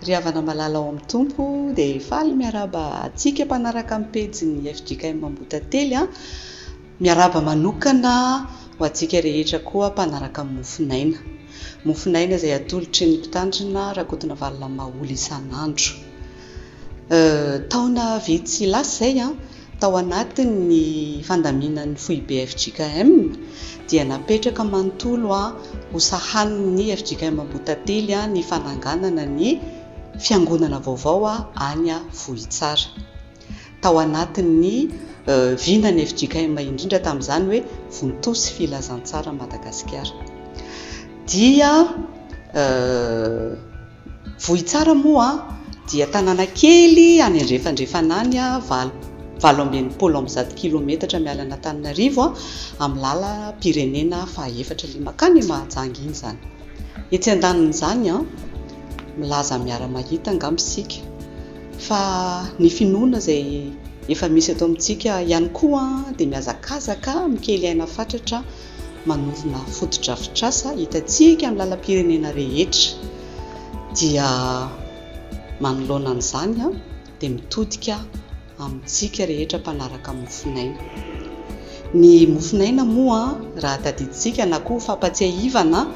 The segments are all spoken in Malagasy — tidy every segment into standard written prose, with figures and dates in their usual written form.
Ry havana malala ao amin'ny tompo dia faly miaraba antsika mpanaraka amin'ny pejy ny FJKM Ambohidately miaraba manokana ho antsika rehetra koa mpanaraka amin'ny mofinaina. Mofinaina izay atolotry ny mpitandrina Rakotonavalo Mahaolo isan'andro. Taona vitsy lasa izay tao anatin'ny fandaminan'ny foibe FJKM dia napetraka manontolo ho sahanin'ny FJKM Ambohidately ny fananganana ny fiangonana vaovao any Vohitsara. Tao anatin'ny vinany FJKM indrindra tamin'izany hoe Vonintoa sy Filazantsara Madagasikara. Dia Vohitsara moa dia tanàna kely any andrefandrefana any 780 kilometatra miala an'Antananarivo amin'ny lala pirenena faha-4 makany Mahajanga iny zany. Etsy andanin'izany milaza miara-mahita angambisika fa ny finoana izay efa misy ato amintsika ihany koa dia mihazakazaka mikely aina fatratra manovina fotodrafitrasa hitantsika amin'ny lala pirenena rehetra. Dia manoloana an'izany dia mitodika amintsika rehetra mpanaraka mofinaina. Ny mofinaina moa raha tadiditsika na koa fampatsiahivana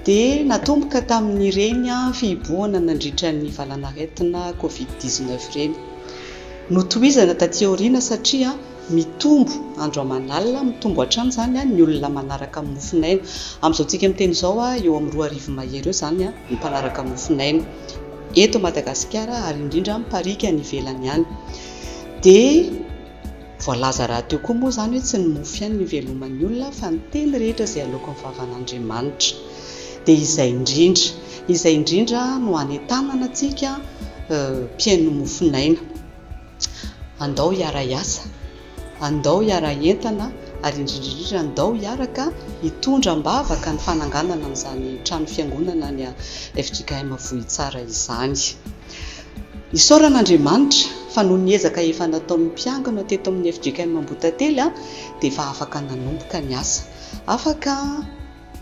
dia natomboka tamin'ireny fihibohana nandritra ny valanaretina Covid-19 ireny. Notohizana taty aoriana satria mitombo andro aman'alina, mitombo hatrany zany ny olona manaraka mofinaina. Amin'izao tsika miteny izao eo amin'ny 2 mahery eo zany ny mpanaraka mofinaina eto Madagasikara ary indrindra miparika ny ivelany ihany. Dia voalaza raha teo koa moa zany hoe tsy ny mofo ihany ny iveloman'ny olona fa ny teny rehetra izay aloka ny vavan'Andriamanitra. Dia izay indrindra no hanetanana antsika mpiaino mofinaina. Andao hiara hiasa, andao hiara entana ary indrindra andao hiaraka hitondra mbavaka ny fananganana amin'izany trano fiangonana ny FJKM Vohitsara izany. Isaoran'Andriamanitra fa noho ny ezaka efa nataon'ny mpiangana teto amin'ny FJKM Ambohidately dia efa afaka nanomboka ny asa, afaka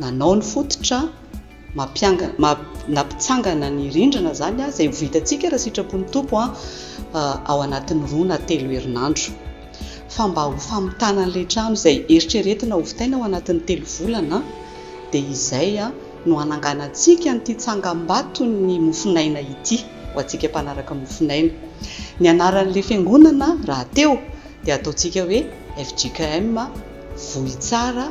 nanao ny fototra nampitsangana ny rindrina zany izay vitantsika raha sitrapon'ny tompo ao anatin'ny 2 na 3 herinandro. Fa mba ho famitana an'ilay trano izay eritreretina ho vitaina ao anatin'ny 3 volana dia izay no hananganantsika nyity tsangam-bato ny mofinaina ity ho antsika mpanaraka mofinaina. Ny anaran'ilay fiangonana raha teo dia ataontsika hoe FJKM Vohitsara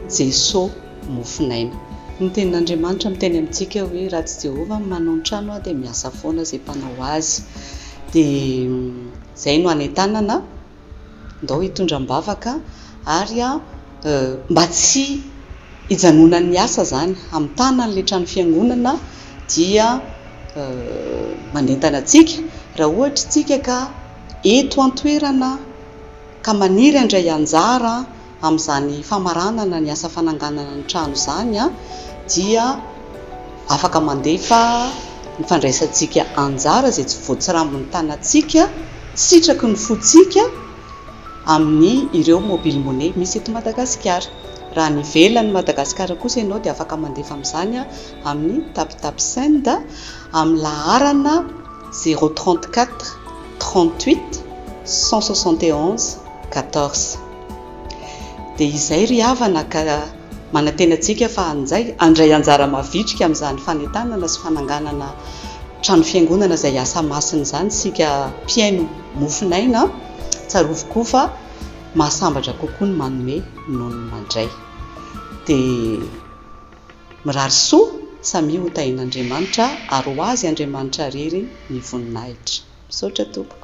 Jesô Mofinaina. Ny tenin'Andriamanitra miteny amintsika hoe raha tsy Jehovah manao ny trano dia miasa foana izay mpanao azy. Dia izay no hanetanana ndao hitondram-bavaka ary mba tsy hijanonan'ny asa zany amin'ny tanan'ilay trano fiangonana dia manentana antsika raha ohatra tsika ka eto an-toerana ka maniry andray anjara amin'izany famaranana ny asa fananganana ny trano zany dia afaka mandefa ny fandraisantsika anjara izay tsy voatsirambin'ny tanantsika, sitraky ny fotsika amin'ny ireo mobile money misy eto Madagasikara. Raha ny ivelan'ny Madagasikara kosa ianao dia afaka mandefa amin'izany amin'ny TapTap Send amin'ny laharana 034 38 171 14. Dia izay ry havana ka manantena antsika fa andray anjara mavitrika amin'izany fanetanana sy fananganana trano fiangonana izay asa masina zany sika mpiaino mofinaina. Tsarovokoa fa mahasambatra kokoa ny manome noho ny mandray. Dia mirary soa samy ho tahin'Andriamanitra ary ho azy Andriamanitra rery ny voninahitra. Misaotra tompoko.